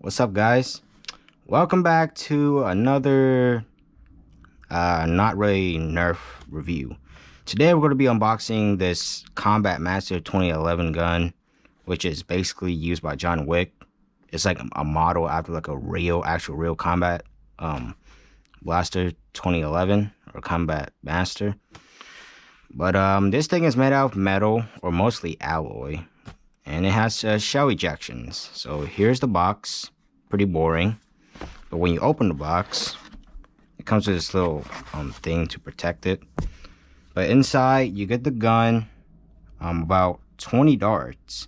What's up, guys? Welcome back to another not really Nerf review. Today we're going to be unboxing this Combat Master 2011 gun, which is basically used by John Wick. It's like a model after like a actual real combat blaster 2011 or Combat Master. But this thing is made out of metal or mostly alloy, and it has shell ejections. So here's the box. Pretty boring, but when you open the box, it comes with this little thing to protect it. But inside you get the gun, about 20 darts,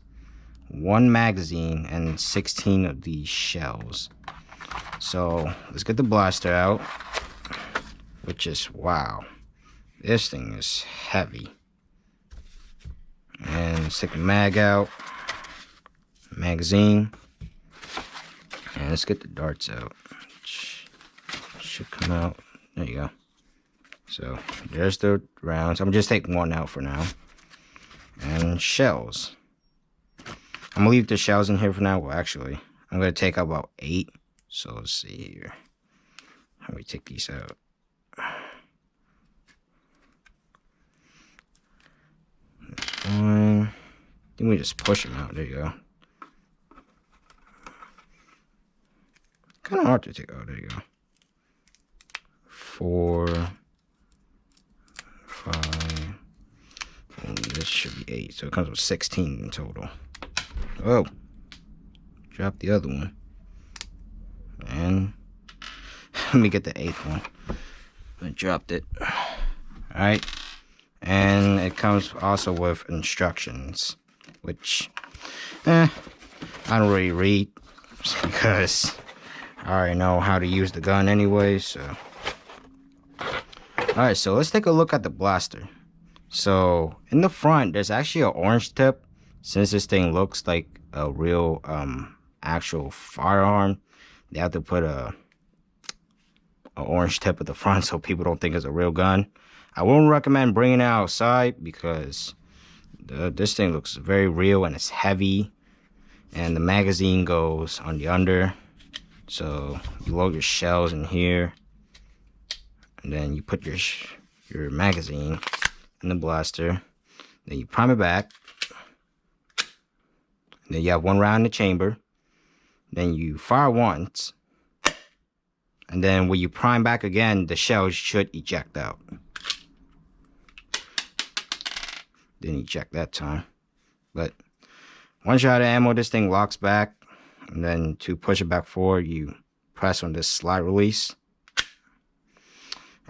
1 magazine, and 16 of these shells. So let's get the blaster out, which is, wow, this thing is heavy. And let's take the mag out, magazine, and let's get the darts out. Should come out. There you go. So there's the rounds. I'm just taking one out for now. And shells. I'm gonna leave the shells in here for now. Well, actually, I'm gonna take out about 8. So let's see here. How do we take these out? There's one. I think we just push them out. There you go. Kind of hard to take out. There you go. 4, 5, and this should be 8. So it comes with 16 in total. Oh, drop the other one. And let me get the 8th one. I dropped it. Alright. And it comes also with instructions, which I don't really read because I already know how to use the gun anyway, so. Alright, so let's take a look at the blaster. So in the front, there's actually an orange tip. Since this thing looks like a real actual firearm, they have to put a orange tip at the front so people don't think it's a real gun. I wouldn't recommend bringing it outside because this thing looks very real and it's heavy. And the magazine goes on the under. So you load your shells in here, and then you put your magazine in the blaster. Then you prime it back. And then you have 1 round in the chamber. Then you fire once, and then when you prime back again, the shells should eject out. Didn't eject that time, but once you're out of ammo, this thing locks back. And then to push it back forward, you press on this slide release.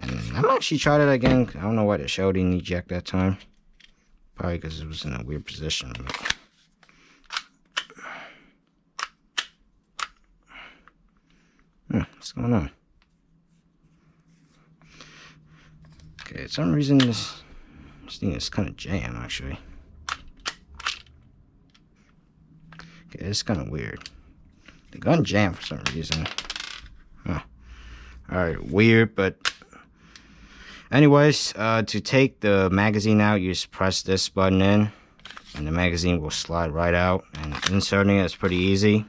And I'm actually tried it again. I don't know why the shell didn't eject that time. Probably because it was in a weird position. What's going on? Okay, for some reason this thing is kind of jammed actually. Okay, it's kind of weird. The gun jammed for some reason. Huh. Alright, weird, but anyways, to take the magazine out, you just press this button in, and the magazine will slide right out. And inserting it is pretty easy.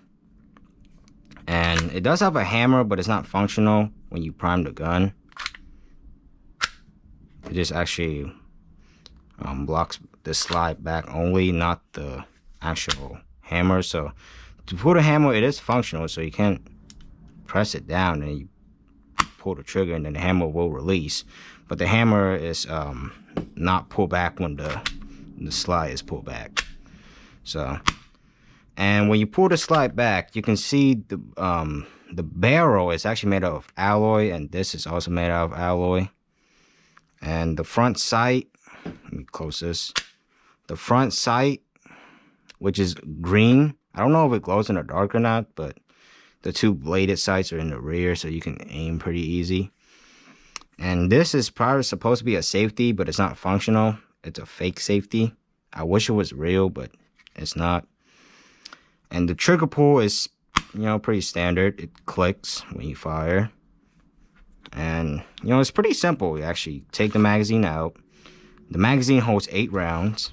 And it does have a hammer, but it's not functional when you prime the gun. It just actually blocks the slide back only, not the actual hammer. So to pull the hammer, it is functional, so you can't press it down and you pull the trigger and then the hammer will release. But the hammer is not pulled back when the slide is pulled back. So, and when you pull the slide back, you can see the barrel is actually made out of alloy, and this is also made out of alloy. And the front sight, let me close this. The front sight, which is green, I don't know if it glows in the dark or not, but the 2 bladed sights are in the rear, so you can aim pretty easy. And this is probably supposed to be a safety, but it's not functional. It's a fake safety. I wish it was real, but it's not. And the trigger pull is, pretty standard. It clicks when you fire. And, it's pretty simple. You actually take the magazine out. The magazine holds 8 rounds.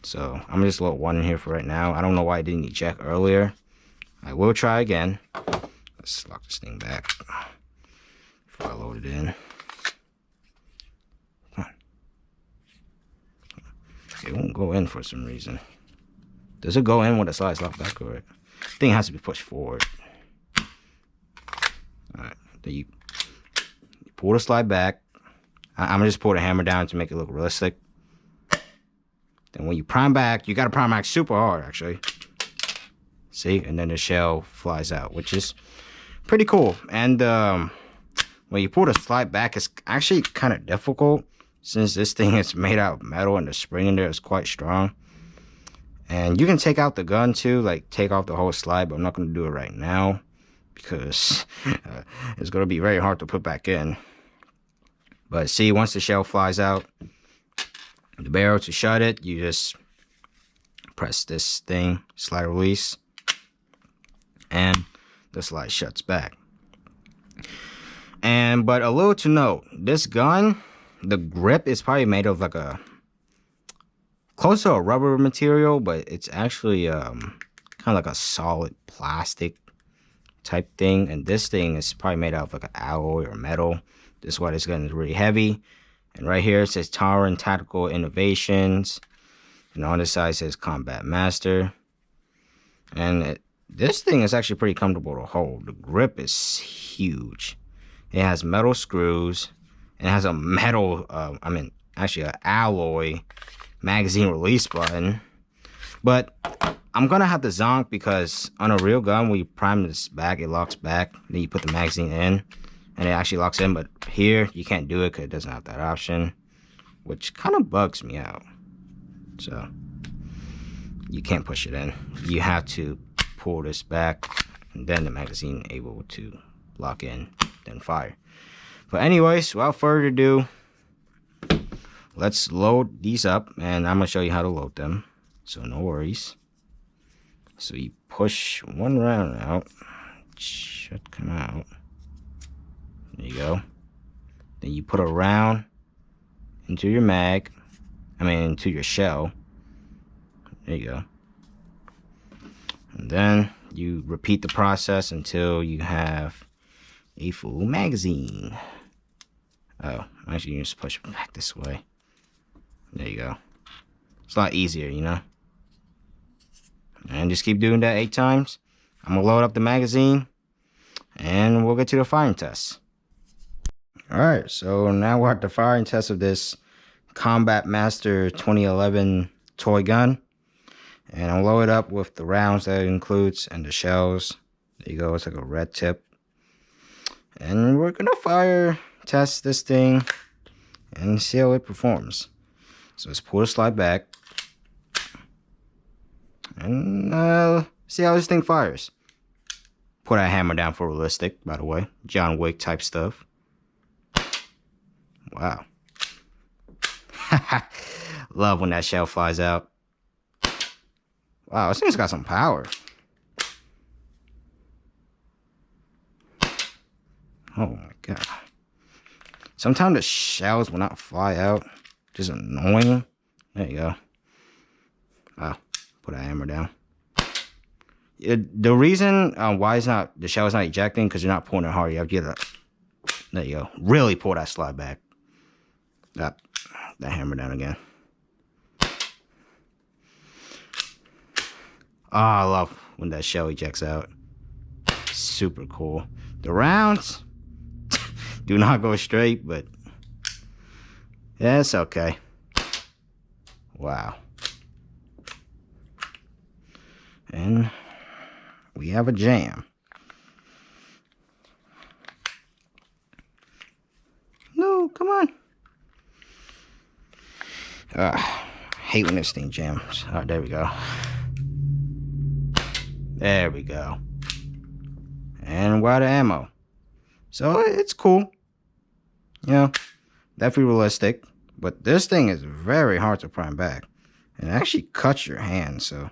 So I'm just load 1 in here for right now. I don't know why I didn't eject earlier. I will try again. Let's lock this thing back before I load it in. Come on. It won't go in for some reason. Does it go in when the slide's locked back, or thing has to be pushed forward? Alright, then you pull the slide back. I'm gonna just pull the hammer down to make it look realistic. Then when you prime back, you gotta prime back super hard, actually. See, and then the shell flies out, which is pretty cool. And when you pull the slide back, it's actually kind of difficult since this thing is made out of metal and the spring in there is quite strong. And you can take out the gun too, like take off the whole slide, but I'm not going to do it right now because it's going to be very hard to put back in. But see, once the shell flies out, the barrel, to shut it, you just press this thing, slide release, and the slide shuts back. But a little to note, this gun, the grip is probably made of like a close to a rubber material, but it's actually kind of like a solid plastic type thing. And this thing is probably made out of like an alloy or metal. This is why this gun is really heavy. And right here it says Towering Tactical Innovations, and on this side it says Combat Master. And this thing is actually pretty comfortable to hold. The grip is huge. It has metal screws. It has a metal, actually an alloy magazine release button. But I'm gonna have to zonk because on a real gun, when you prime this back, it locks back. Then you put the magazine in, and it actually locks in. But here, you can't do it because it doesn't have that option, which kind of bugs me out. So you can't push it in. You have to pull this back, and then the magazine able to lock in, then fire. But anyways, without further ado, let's load these up, and I'm gonna show you how to load them, so no worries. So you push one round out, should come out. There you go. Then you put a round into your into your shell. There you go. And then you repeat the process until you have a full magazine. Oh, actually you just push it back this way. There you go. It's a lot easier, you know. And just keep doing that 8 times. I'm gonna load up the magazine and we'll get to the firing test. Alright, so now we're at the firing test of this Combat Master 2011 toy gun. And I'll load it up with the rounds that it includes and the shells. There you go, it's like a red tip. And we're gonna test this thing and see how it performs. So let's pull the slide back and see how this thing fires. Put that hammer down for realistic, by the way. John Wick type stuff. Wow. Love when that shell flies out. Wow, this thing's got some power. Oh my god. Sometimes the shells will not fly out. Just annoying. There you go. Oh, put a hammer down. The reason why the shell is not ejecting, because you're not pulling it hard. You have to get it. There you go. Really pull that slide back. That hammer down again. Oh, I love when that shell ejects out. Super cool. The rounds do not go straight, but yeah, it's okay. Wow. And we have a jam. No, come on. Hate when this thing jams. Alright, there we go. There we go. And we're out of ammo. So it's cool. You know, definitely realistic. But this thing is very hard to prime back. And it actually cuts your hand, so.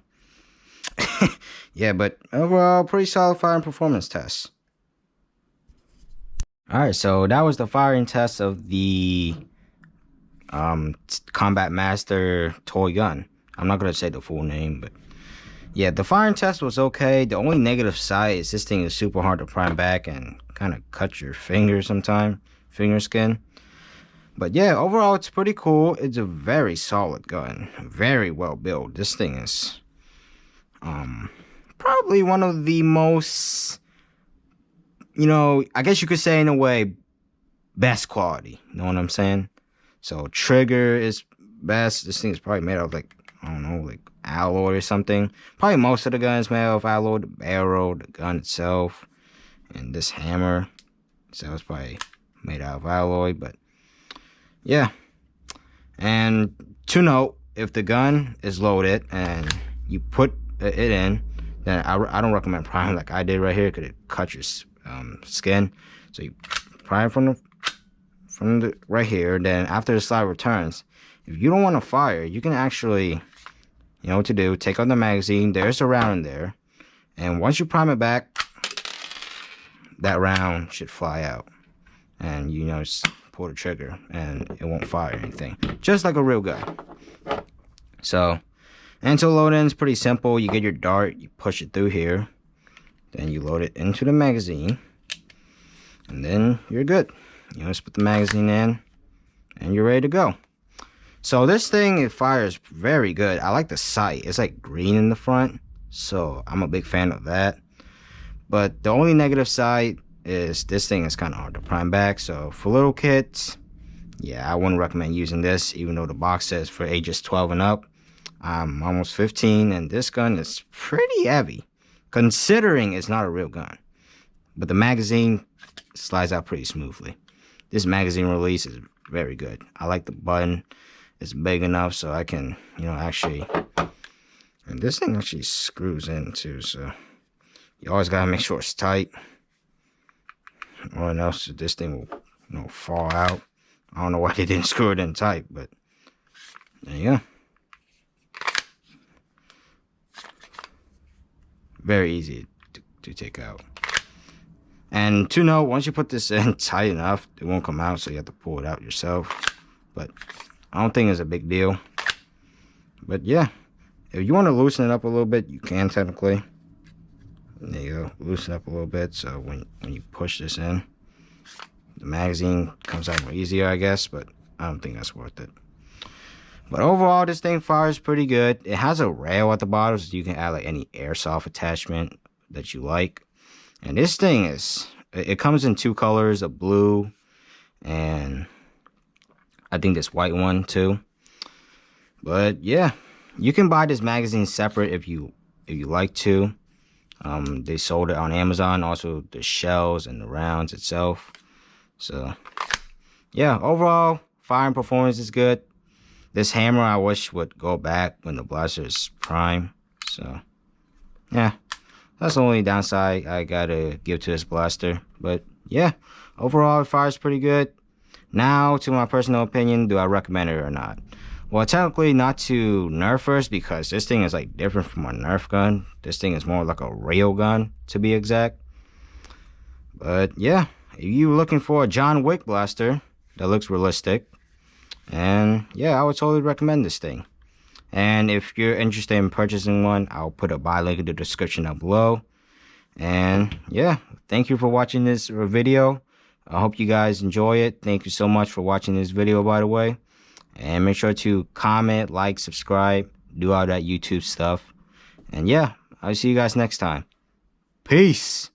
Yeah, but overall, pretty solid firing performance test. Alright, so that was the firing test of the Combat Master toy gun. I'm not going to say the full name, but Yeah, the firing test was okay. The only negative side is this thing is super hard to prime back and kind of cut your finger sometime, finger skin. But yeah, overall it's pretty cool. It's a very solid gun, very well built. This thing is probably one of the most, I guess you could say in a way, best quality. You know what I'm saying? So trigger is best. This thing is probably made out of like, I don't know, like alloy or something. Probably most of the guns made out of alloy. The barrel, the gun itself, and this hammer. So it's probably made out of alloy. But yeah. And to note, if the gun is loaded and you put it in, then I don't recommend priming like I did right here, because it cuts your skin. So you prime from the right here. Then after the slide returns, if you don't want to fire, you can actually, you know what to do, take out the magazine. There's a round in there, and once you prime it back, that round should fly out, and just pull the trigger and it won't fire anything, just like a real gun. So until load-in is pretty simple. You get your dart, you push it through here, then you load it into the magazine, and then you're good. Just put the magazine in and you're ready to go. So this thing, it fires very good. I like the sight. It's like green in the front, so I'm a big fan of that. But the only negative side is this thing is kind of hard to prime back. So for little kids, yeah, I wouldn't recommend using this, even though the box says for ages 12 and up. I'm almost 15, and this gun is pretty heavy, considering it's not a real gun. But the magazine slides out pretty smoothly. This magazine release is very good. I like the button. It's big enough so I can, actually... And this thing actually screws in too, so you always gotta make sure it's tight, or else this thing will, fall out. I don't know why they didn't screw it in tight, but there you go. Very easy to take out. And to know, once you put this in tight enough, it won't come out, so you have to pull it out yourself. But I don't think it's a big deal. But yeah, if you want to loosen it up a little bit, you can technically. There you go, loosen up a little bit, so when you push this in, the magazine comes out more easier, I guess, but I don't think that's worth it. But overall, this thing fires pretty good. It has a rail at the bottom, so you can add like any airsoft attachment that you like. And this thing it comes in two colors, a blue and I think this white one too. But yeah, you can buy this magazine separate if you like to. They sold it on Amazon, also the shells and the rounds itself. So yeah, overall firing performance is good. This hammer I wish would go back when the blaster is prime. So yeah, that's the only downside I gotta give to this blaster. But yeah, overall it fires pretty good. Now to my personal opinion, do I recommend it or not? Well, technically not to nerfers, because this thing is like different from a nerf gun. This thing is more like a rail gun, to be exact. But yeah, if you're looking for a John Wick blaster that looks realistic, and yeah, I would totally recommend this thing. And if you're interested in purchasing one, I'll put a buy link in the description down below. And yeah, thank you for watching this video. I hope you guys enjoy it. Thank you so much for watching this video, by the way. And make sure to comment, like, subscribe, do all that YouTube stuff. And yeah, I'll see you guys next time. Peace.